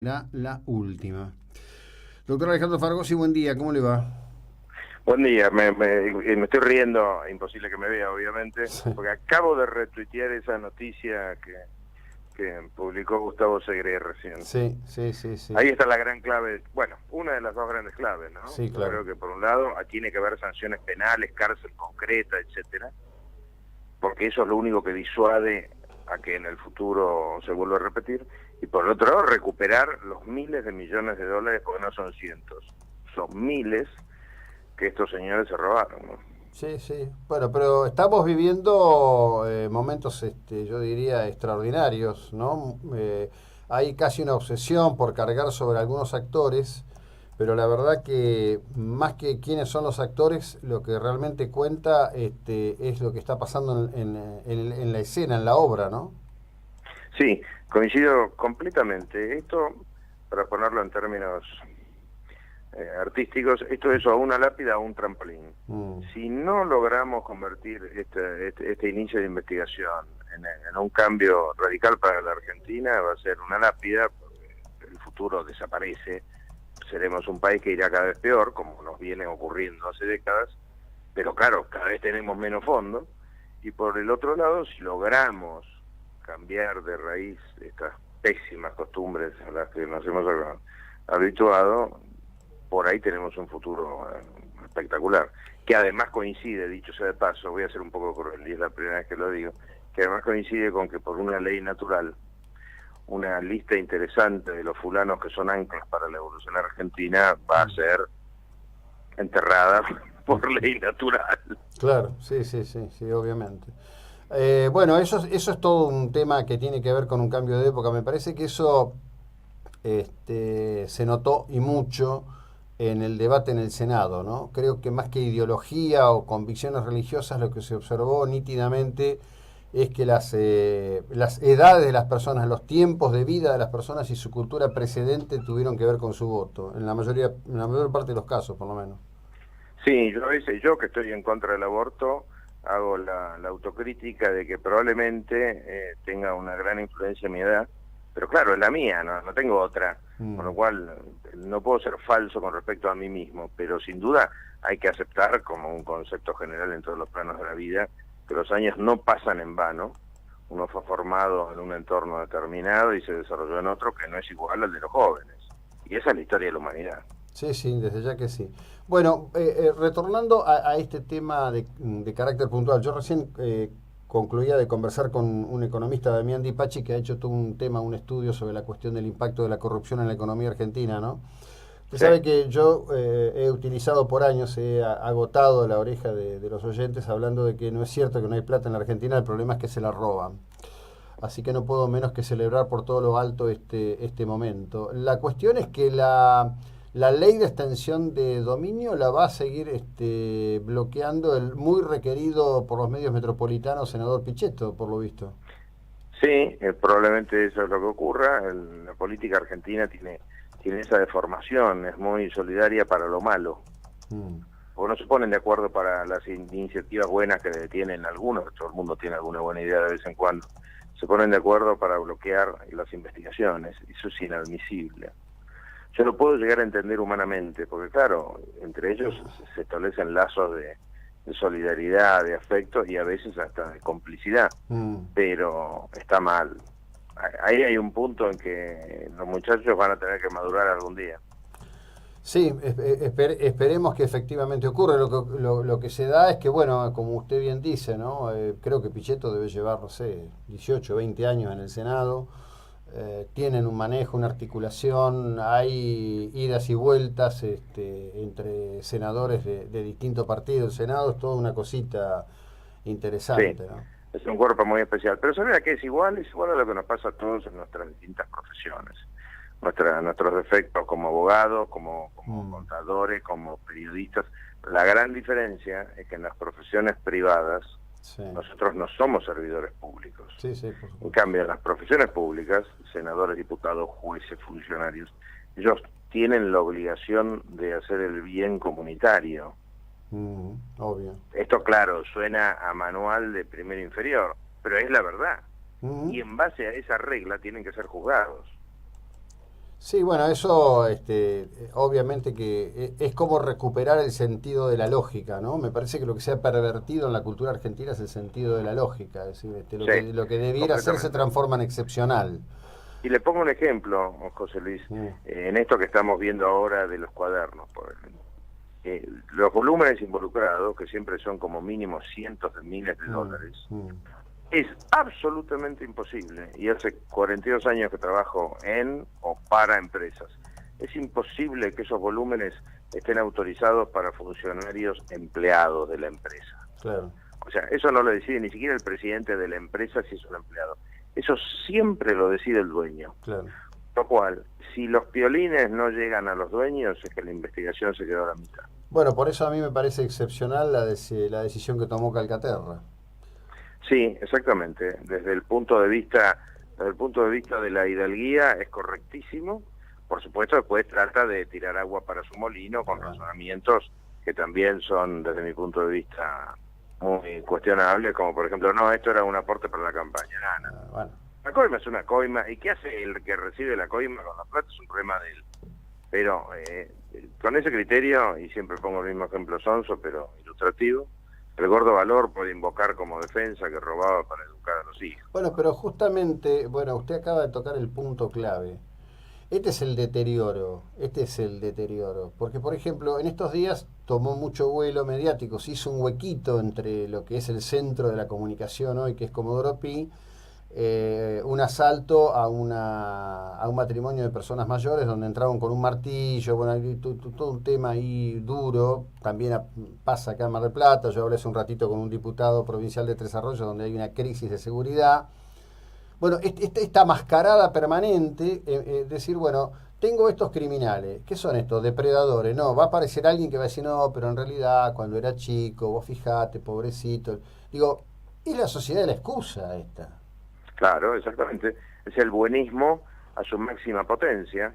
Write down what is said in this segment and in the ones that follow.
La última. Doctor Alejandro Fargosi, buen día, ¿cómo le va? Buen día, me estoy riendo, imposible que me vea obviamente, Sí, porque acabo de retuitear esa noticia que publicó Gustavo Segre recién. sí, sí, sí, sí, Ahí está la gran clave, bueno, una de las dos grandes claves, ¿no? sí, Yo claro. creo que por un lado tiene que haber sanciones penales, cárcel concreta, etcétera, porque eso es lo único que disuade a que en el futuro se vuelva a repetir, y por el otro lado recuperar los miles de millones de dólares, porque no son cientos, son miles que estos señores se robaron, ¿no? Sí, sí. Bueno, pero estamos viviendo momentos, yo diría, extraordinarios, ¿no? Hay casi una obsesión por cargar sobre algunos actores, pero la verdad que más que quiénes son los actores, lo que realmente cuenta, es lo que está pasando en la escena, en la obra, ¿no? Sí, coincido completamente. Esto, para ponerlo en términos artísticos, esto es o una lápida o un trampolín. Mm, Si no logramos convertir este inicio de investigación en un cambio radical para la Argentina, va a ser una lápida, porque el futuro desaparece, seremos un país que irá cada vez peor, como nos viene ocurriendo hace décadas, pero claro, cada vez tenemos menos fondos, y por el otro lado, si logramos cambiar de raíz estas pésimas costumbres a las que nos hemos habituado, por ahí tenemos un futuro espectacular, que además coincide, dicho sea de paso, voy a ser un poco cruel, y es la primera vez que lo digo, que además coincide con que por una ley natural, una lista interesante de los fulanos que son anclas para la evolución argentina va a mm. ser enterrada por ley natural. Claro, sí, sí, sí, sí, obviamente. Bueno, eso es todo un tema que tiene que ver con un cambio de época. Me parece que eso se notó y mucho en el debate en el Senado, ¿no? Creo que más que ideología o convicciones religiosas, lo que se observó nítidamente es que las edades de las personas, los tiempos de vida de las personas y su cultura precedente tuvieron que ver con su voto, en la mayor parte de los casos, por lo menos. Sí, yo a veces, yo que estoy en contra del aborto, hago la autocrítica de que probablemente tenga una gran influencia mi edad, pero claro, es la mía, no tengo otra, con Mm. lo cual no puedo ser falso con respecto a mí mismo, pero sin duda hay que aceptar como un concepto general en todos los planos de la vida que los años no pasan en vano. Uno fue formado en un entorno determinado y se desarrolló en otro que no es igual al de los jóvenes. Y esa es la historia de la humanidad. Sí, sí, desde ya que sí. Bueno, retornando a este tema de carácter puntual, yo recién concluía de conversar con un economista, Damián Di Pachi, que ha hecho todo un tema, un estudio sobre la cuestión del impacto de la corrupción en la economía argentina, ¿no? Usted Sí, sabe que yo he utilizado por años, he agotado la oreja de los oyentes hablando de que no es cierto que no hay plata en la Argentina, el problema es que se la roban. Así que no puedo menos que celebrar por todo lo alto este momento. La cuestión es que la ley de extensión de dominio la va a seguir bloqueando el muy requerido por los medios metropolitanos senador Pichetto, por lo visto. sí, probablemente eso es lo que ocurra. La política argentina tiene esa deformación, es muy solidaria para lo malo. Mm, Porque no se ponen de acuerdo para las iniciativas buenas que tienen algunos, todo el mundo tiene alguna buena idea de vez en cuando. Se ponen de acuerdo para bloquear las investigaciones, eso es inadmisible. Yo lo puedo llegar a entender humanamente, porque claro, entre ellos se establecen lazos de solidaridad, de afecto y a veces hasta de complicidad, mm. pero está mal. Ahí hay un punto en que los muchachos van a tener que madurar algún día. Sí, esperemos que efectivamente ocurra. Lo que se da es que, bueno, como usted bien dice, ¿no? Creo que Pichetto debe llevar, no sé, 18, 20 años en el Senado. Tienen un manejo, una articulación, hay idas y vueltas entre senadores de distintos partidos. El Senado es toda una cosita Sí, interesante, ¿no? es un cuerpo muy especial. Pero ¿sabes a qué es igual a lo que nos pasa a todos en nuestras distintas profesiones. Nuestros defectos como abogados, como Mm, contadores, como periodistas. La gran diferencia es que en las profesiones privadas sí, nosotros no somos servidores públicos. sí, sí, por En supuesto. cambio, en las profesiones públicas, senadores, diputados, jueces, funcionarios, ellos tienen la obligación de hacer el bien comunitario. Mm, obvio. Esto, claro, suena a manual de primero inferior, pero es la verdad. Mm. Y en base a esa regla tienen que ser juzgados. Sí, bueno, eso obviamente que es como recuperar el sentido de la lógica, ¿no? Me parece que lo que se ha pervertido en la cultura argentina es el sentido de la lógica, es decir, Sí, lo que debiera ser se completamente. transforma en excepcional. Y le pongo un ejemplo, José Luis, Mm, en esto que estamos viendo ahora de los cuadernos, por ejemplo. Los volúmenes involucrados, que siempre son como mínimo cientos de miles de mm, dólares, mm, es absolutamente imposible, y hace 42 años que trabajo en o para empresas, es imposible que esos volúmenes estén autorizados para funcionarios empleados de la empresa. claro, O sea, eso no lo decide ni siquiera el presidente de la empresa si es un empleado. Eso siempre lo decide el dueño. claro. Lo cual, si los piolines no llegan a los dueños, es que la investigación se quedó a la mitad. Bueno, por eso a mí me parece excepcional la decisión que tomó Calcaterra. Sí, exactamente. Desde el punto de vista de la hidalguía es correctísimo. Por supuesto, después trata de tirar agua para su molino con Bueno, razonamientos que también son, desde mi punto de vista, muy cuestionables, como por ejemplo, no, esto era un aporte para la campaña. No, no. bueno, La coima es una coima, ¿y qué hace el que recibe la coima con la plata? Es un problema de él. Pero con ese criterio, y siempre pongo el mismo ejemplo sonso, pero ilustrativo, el gordo Valor puede invocar como defensa que robaba para educar a los hijos. bueno, pero justamente, bueno, usted acaba de tocar el punto clave. Este es el deterioro, porque por ejemplo, en estos días tomó mucho vuelo mediático, se hizo un huequito entre lo que es el centro de la comunicación hoy, que es Comodoro Pi, un asalto a un matrimonio de personas mayores donde entraron con un martillo, bueno, hay todo un tema ahí duro, también pasa acá en Mar del Plata, yo hablé hace un ratito con un diputado provincial de Tres Arroyos donde hay una crisis de seguridad. Bueno, esta mascarada permanente, decir, bueno, tengo estos criminales, ¿qué son estos? Depredadores. No, va a aparecer alguien que va a decir, no, pero en realidad cuando era chico, vos fijate, pobrecito. Digo, es la sociedad de la excusa esta. Claro, exactamente. Es el buenismo a su máxima potencia.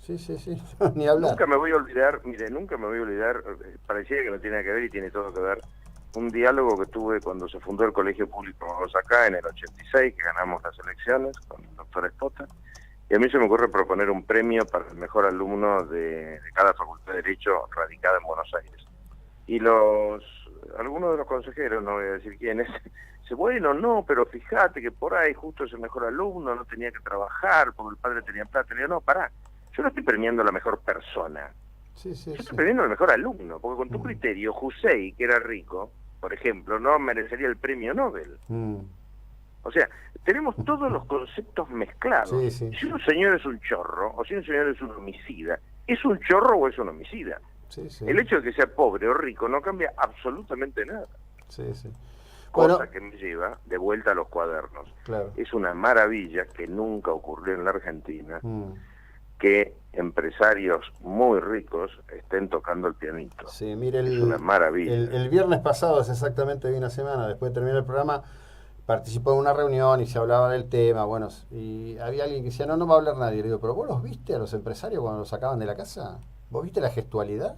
Sí, sí, sí, ni hablar. Nunca me voy a olvidar, mire, nunca me voy a olvidar, parecía que no tiene nada que ver y tiene todo que ver, un diálogo que tuve cuando se fundó el Colegio Público acá en el 86, que ganamos las elecciones con el doctor Espota, y a mí se me ocurre proponer un premio para el mejor alumno de cada facultad de Derecho radicada en Buenos Aires. Y algunos de los consejeros, no voy a decir quiénes, dice, bueno, no, pero fíjate que por ahí justo ese mejor alumno no tenía que trabajar porque el padre tenía plata. Y yo, no, pará, yo no estoy premiando a la mejor persona, Sí, sí, yo sí. estoy premiando al mejor alumno, porque con tu Mm, criterio, Jusey, que era rico, por ejemplo, no merecería el premio Nobel. mm. O sea, tenemos todos los conceptos mezclados. Sí, sí, Si sí. un señor es un chorro, o si un señor es un homicida, ¿es un chorro o es un homicida? Sí, sí. El hecho de que sea pobre o rico no cambia absolutamente nada. Sí, sí. Bueno, Cosa que me lleva de vuelta a los cuadernos. claro. Es una maravilla que nunca ocurrió en la Argentina Mm. que empresarios muy ricos estén tocando el pianito. Sí, mire, Es una maravilla. el viernes pasado, hace exactamente una semana, después de terminar el programa, participó en una reunión y se hablaba del tema, bueno, y había alguien que decía, no, no va a hablar nadie. Le digo, pero vos los viste a los empresarios cuando los sacaban de la casa, ¿vos viste la gestualidad?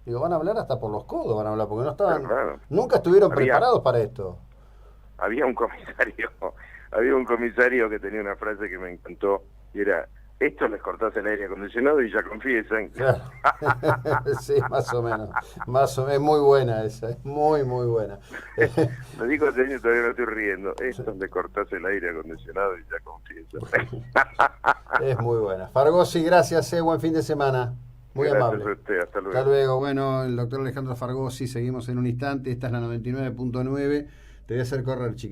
Digo, van a hablar hasta por los codos, van a hablar, porque no Pero estaban, claro, nunca estuvieron había, preparados para esto. había un comisario, había un comisario que tenía una frase que me encantó y era, esto les cortás el aire acondicionado y ya confiesan. Claro. Sí, más o menos. Más o menos. Es muy buena esa, es muy, muy buena. Lo digo hace años, todavía no estoy riendo. Sí, Esto le cortás el aire acondicionado y ya confiesan. es muy buena. Fargosi, gracias, buen fin de semana. Muy Gracias amable. a usted, hasta Hasta luego. luego. Bueno, el doctor Alejandro Fargosi, seguimos en un instante. Esta es la 99.9. Te voy a hacer correr, chico.